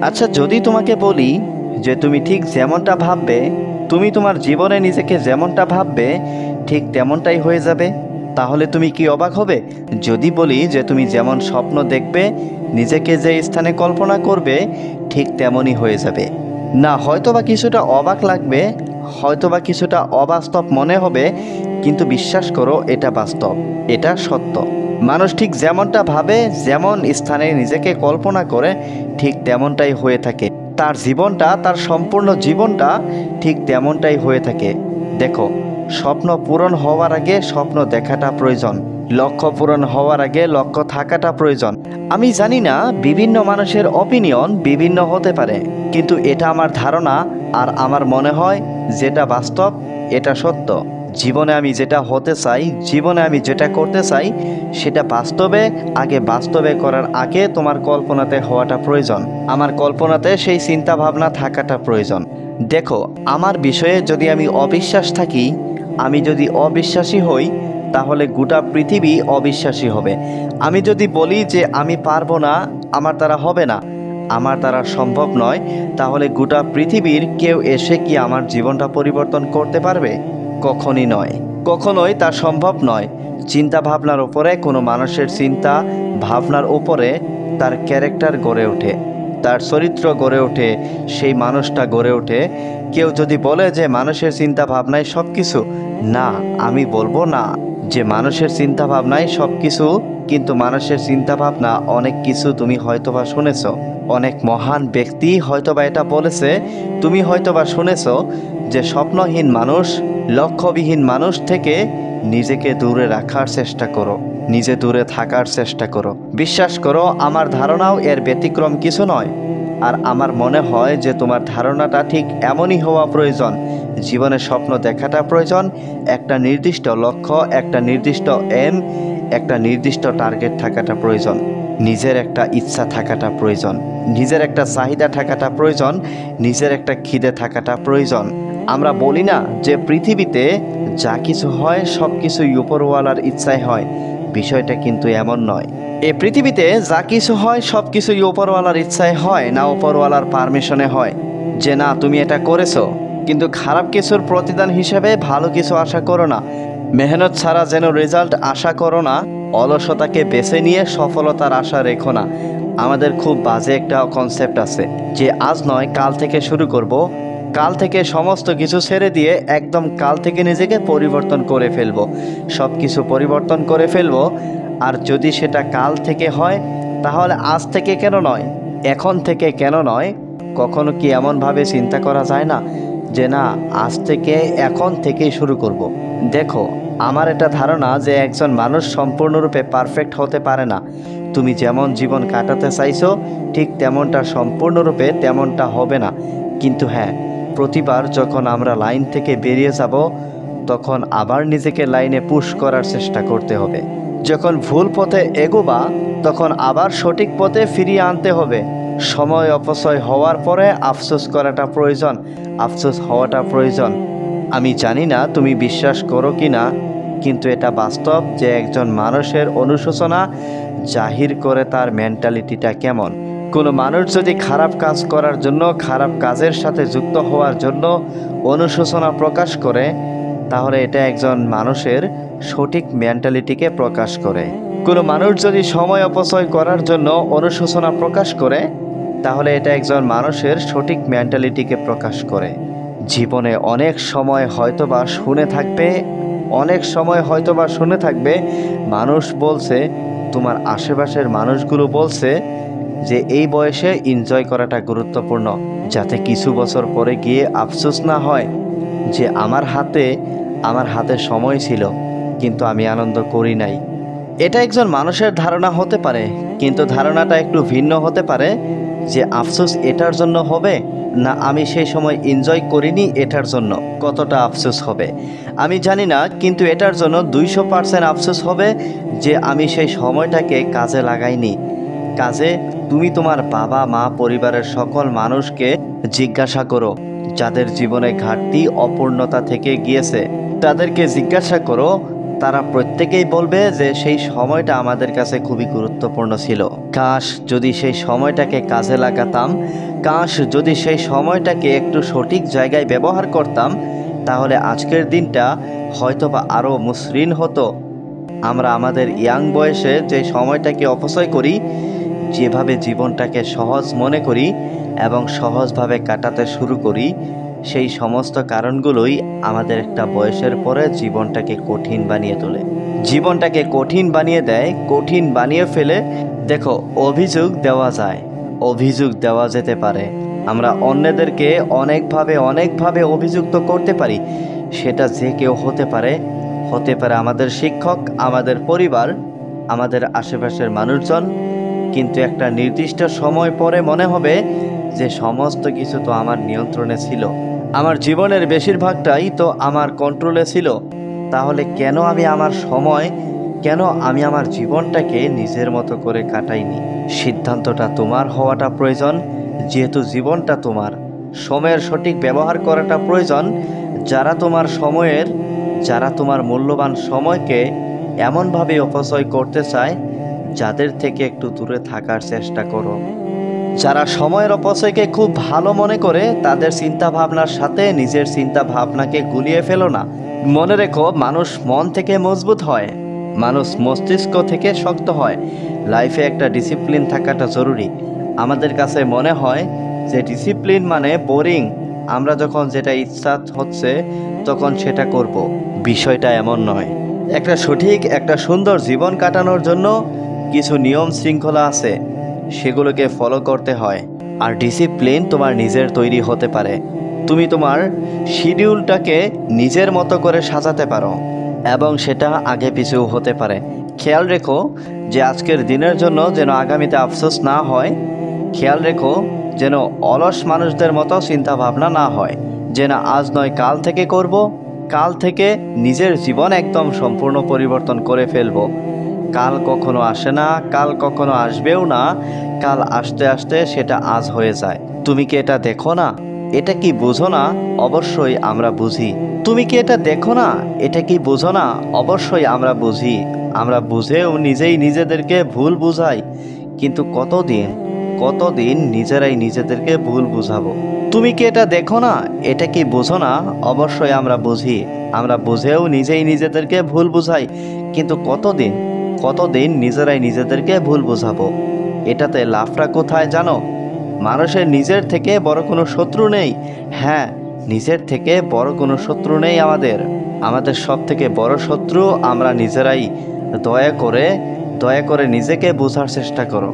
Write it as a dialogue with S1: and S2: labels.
S1: আচ্ছা, যদি তোমাকে বলি যে তুমি ঠিক যেমনটা ভাববে, তুমি তোমার জীবনে নিজেকে যেমনটা ভাববে ঠিক তেমনটাই হয়ে যাবে, তাহলে তুমি কি অবাক হবে? যদি বলি যে তুমি যেমন স্বপ্ন দেখবে, নিজেকে যে স্থানে কল্পনা করবে ঠিক তেমনই হয়ে যাবে। না, হয়তোবা কিছুটা অবাক লাগবে, হয়তোবা কিছুটা অবাস্তব মনে হবে, কিন্তু বিশ্বাস করো এটা বাস্তব, এটা সত্য। মানুষ ঠিক যেমনটা ভাবে, যেমন স্থানে নিজেকে কল্পনা করে ঠিক তেমনটাই হয়ে থাকে। তার জীবনটা, তার সম্পূর্ণ জীবনটা ঠিক তেমনটাই হয়ে থাকে। দেখো, স্বপ্ন পূরণ হওয়ার আগে স্বপ্ন দেখাটা প্রয়োজন, লক্ষ্য পূরণ হওয়ার আগে লক্ষ্য থাকাটা প্রয়োজন। আমি জানি না, বিভিন্ন মানুষের অপিনিয়ন বিভিন্ন হতে পারে, কিন্তু এটা আমার ধারণা, আর আমার মনে হয় যেটা বাস্তব, এটা সত্য। জীবনে আমি যেটা হতে চাই, জীবনে আমি যেটা করতে চাই, সেটা বাস্তবে করার আগে তোমার কল্পনাতে হওয়াটা প্রয়োজন, আমার কল্পনাতে সেই চিন্তা ভাবনা থাকাটা প্রয়োজন। দেখো, আমার বিষয়ে যদি আমি অবিশ্বাস থাকি, আমি যদি অবিশ্বাসী হই, তাহলে গোটা পৃথিবী অবিশ্বাসী হবে। আমি যদি বলি যে আমি পারবো না, আমার দ্বারা হবে না, আমার দ্বারা সম্ভব নয়, তাহলে গোটা পৃথিবীর কেউ এসে কি আমার জীবনটা পরিবর্তন করতে পারবে? কখনই নয়, কখনোই তা সম্ভব নয়। চিন্তা ভাবনার উপরে, কোনো মানুষের চিন্তা ভাবনার উপরে তার ক্যারেক্টার গড়ে ওঠে, তার চরিত্র গড়ে ওঠে, সেই মানুষটা গড়ে ওঠে। কেউ যদি বলে যে মানুষের চিন্তা ভাবনায় সব কিছু, না, আমি বলবো না যে মানুষের চিন্তা ভাবনায় সব কিছু, কিন্তু মানুষের চিন্তা ভাবনা অনেক কিছু তুমি হয়তোবা শুনেছ, অনেক মহান ব্যক্তি হয়তোবা এটা বলেছে, তুমি হয়তোবা শুনেছ যে স্বপ্নহীন মানুষ, লক্ষ্যবিহীন মানুষ থেকে নিজেকে দূরে রাখার চেষ্টা করো, নিজে দূরে থাকার চেষ্টা করো। বিশ্বাস করো, আমার ধারণাও এর ব্যতিক্রম কিছু নয়। আর আমার মনে হয় যে তোমার ধারণাটা ঠিক এমনই হওয়া প্রয়োজন। জীবনে স্বপ্ন দেখাটা প্রয়োজন, একটা নির্দিষ্ট লক্ষ্য, একটা নির্দিষ্ট এম, একটা নির্দিষ্ট টার্গেট থাকাটা প্রয়োজন, নিজের একটা ইচ্ছা থাকাটা প্রয়োজন, নিজের একটা চাহিদা থাকাটা প্রয়োজন, নিজের একটা খিদে থাকাটা প্রয়োজন। আমরা বলি না যে পৃথিবীতে যা কিছু হয় সব কিছুই উপরওয়ালার ইচ্ছায় হয়, বিষয়টা কিন্তু এমন নয়। এ পৃথিবীতে যা কিছু হয় সব কিছুই উপরওয়ালার ইচ্ছায় হয় না, উপরওয়ালার পারমিশনে হয়। যে না, তুমি এটা করেছো, কিন্তু খারাপ কিছুর প্রতিদান হিসেবে ভালো কিছু আশা করো না, মেহনত ছাড়া যেন রেজাল্ট আশা করো না, অলসতাকে বেছে নিয়ে সফলতার আশা রেখো না। আমাদের খুব বাজে একটা কনসেপ্ট আছে যে আজ নয় কাল থেকে শুরু করব, কাল থেকে সমস্ত কিছু ছেড়ে দিয়ে একদম কাল থেকে নিজেকে পরিবর্তন করে ফেলবো, সব কিছু পরিবর্তন করে ফেলবো। আর যদি সেটা কাল থেকে হয়, তাহলে আজ থেকে কেন নয়, এখন থেকে কেন নয়? কখনো কি এমনভাবে চিন্তা করা যায় না যে না, আজ থেকে এখন থেকেই শুরু করব? দেখো, আমার এটা ধারণা যে একজন মানুষ সম্পূর্ণরূপে পারফেক্ট হতে পারে না। তুমি যেমন জীবন কাটাতে চাইছো ঠিক তেমনটা সম্পূর্ণরূপে তেমনটা হবে না। কিন্তু হ্যাঁ, প্রতিবার যখন আমরা লাইন থেকে বেরিয়ে যাব, তখন আবার নিজেকে লাইনে পুশ করার চেষ্টা করতে হবে। যখন ভুল পথে এগোবা, তখন আবার সঠিক পথে ফিরিয়ে আনতে হবে। সময় অপচয় হওয়ার পরে আফসোস করাটা প্রয়োজন, আফসোস হওয়াটা প্রয়োজন। আমি জানি না তুমি বিশ্বাস করো কি না, কিন্তু এটা বাস্তব যে একজন মানুষের অনুশোচনা জাহির করে তার মেন্টালিটিটা কেমন। কোনো মানুষ যদি খারাপ কাজ করার জন্য, খারাপ কাজের সাথে যুক্ত হওয়ার জন্য অনুশোচনা প্রকাশ করে, তাহলে এটা একজন মানুষের সঠিক মেন্টালিটিকে প্রকাশ করে। কোনো মানুষ যদি সময় অপচয় করার জন্য অনুশোচনা প্রকাশ করে, তাহলে এটা একজন মানুষের সঠিক মেন্টালিটিকে প্রকাশ করে। জীবনে অনেক সময় হয়তোবা শুনে থাকবে, অনেক সময় হয়তোবা শুনে থাকবে মানুষ বলছে, তোমার আশেপাশের মানুষগুলো বলছে যে এই বয়সে এনজয় করাটা গুরুত্বপূর্ণ, যাতে কিছু বছর পরে গিয়ে আফসোস না হয় যে আমার হাতে সময় ছিল কিন্তু আমি আনন্দ করি নাই। এটা একজন মানুষের ধারণা হতে পারে, কিন্তু ধারণাটা একটু ভিন্ন হতে পারে যে আফসোস এটার জন্য হবে না আমি সেই সময় এনজয় করিনি এটার জন্য কতটা আফসোস হবে আমি জানি না, কিন্তু এটার জন্য 200% আফসোস হবে যে আমি সেই সময়টাকে কাজে লাগাইনি। কাজে তুমি তোমার বাবা মা পরিবারের সকল মানুষকে জিজ্ঞাসা করো যাদের জীবনে ঘাটতি অপূর্ণতা থেকে গিয়েছে, তাদেরকে জিজ্ঞাসা করো, তারা প্রত্যেকেই বলবে যে সেই সময়টা আমাদের কাছে খুবই গুরুত্বপূর্ণ ছিল। কাশ যদি সেই সময়টাকে কাজে লাগাতাম, কাশ যদি সেই সময়টাকে একটু সঠিক জায়গায় ব্যবহার করতাম, তাহলে আজকের দিনটা হয়তোবা আরও মসৃণ হতো। আমরা আমাদের ইয়াং বয়সে যে সময়টাকে অপচয় করি, যেভাবে জীবনটাকে সহজ মনে করি এবং সহজভাবে কাটাতে শুরু করি, সেই সমস্ত কারণগুলোই আমাদের একটা বয়সের পরে জীবনটাকে কঠিন বানিয়ে তোলে, জীবনটাকে কঠিন বানিয়ে দেয়, কঠিন বানিয়ে ফেলে। দেখো, অভিযোগ দেওয়া যায়, অভিযোগ দেওয়া যেতে পারে। আমরা অন্যদেরকে অনেকভাবে অভিযুক্ত করতে পারি। সেটা যে কেউ হতে পারে, হতে পারে আমাদের শিক্ষক, আমাদের পরিবার, আমাদের আশেপাশের মানুষজন। কিন্তু একটা নির্দিষ্ট সময় পরে মনে হবে যে সমস্ত কিছু তো আমার নিয়ন্ত্রণে ছিল, আমার জীবনের বেশিরভাগটাই তো আমার কন্ট্রোলে ছিল। তাহলে কেন আমি আমার জীবনটাকে নিজের মতো করে কাটাইনি? সিদ্ধান্তটা তোমার হওয়াটা প্রয়োজন, যেহেতু জীবনটা তোমার। সময়ের সঠিক ব্যবহার করাটা প্রয়োজন। যারা তোমার মূল্যবান সময়কে এমনভাবে অপচয় করতে চায়, যাদের থেকে একটু দূরে থাকার চেষ্টা করো। যারা সময়ের অপচয়কে খুব ভালো মনে করে, তাদের চিন্তা ভাবনার সাথে নিজের চিন্তা ভাবনাকে গুলিয়ে ফেলো না। মনে রেখো, মানুষ মন থেকে মজবুত হয়, মানুষ মস্তিষ্ক থেকে শক্ত হয়। লাইফে একটা ডিসিপ্লিন থাকাটা জরুরি। আমাদের কাছে মনে হয় যে ডিসিপ্লিন মানে বোরিং, আমরা যখন যেটা ইচ্ছা হচ্ছে তখন সেটা করব। বিষয়টা এমন নয়। একটা সুন্দর জীবন কাটানোর জন্য কিছু নিয়ম শৃঙ্খলা আছে, সেগুলোকে ফলো করতে হয়। আর ডিসিপ্লিন তোমার নিজের তৈরি হতে পারে। তুমি তোমার শিডিউলটাকে নিজের মতো করে সাজাতে পারো এবং সেটা আগে পিছু হতে পারে। খেয়াল রেখো যে আজকের দিনের জন্য যেন আগামীতে আফসোস না হয়। খেয়াল রেখো যেন অলস মানুষদের মতো চিন্তা ভাবনা না হয়, যে না আজ নয় কাল থেকে করব, কাল থেকে নিজের জীবন একদম সম্পূর্ণ পরিবর্তন করে ফেলবো। কাল কখনো আসে না, কাল কখনো আসবেও না। কাল আসতে আসতে সেটা আজ হয়ে যায়। তুমি কি এটা দেখো না? এটা কি বুঝো না? অবশ্যই আমরা বুঝি। তুমি কি এটা দেখো না? এটা কি বুঝো না? অবশ্যই আমরা বুঝি। আমরা বুঝেও নিজেই নিজেদেরকে ভুল বুঝাই। কিন্তু কতদিন নিজেরাই নিজেদেরকে ভুল বুঝাবো? তুমি কি এটা দেখো না? এটা কি বুঝো না? অবশ্যই আমরা বুঝি। আমরা বুঝেও নিজেই নিজেদেরকে ভুল বুঝাই। কিন্তু কতদিন নিজেরাই নিজেদেরকে ভুল বুঝাবো? এটাতে লাভটা কোথায় জানো? মানুষের নিজের থেকে বড় কোনো শত্রু নেই। হ্যাঁ, নিজের থেকে বড় কোনো শত্রু নেই আমাদের সব থেকে বড় শত্রু আমরা নিজেরাই। দয়া করে নিজেকে বোঝার চেষ্টা করো।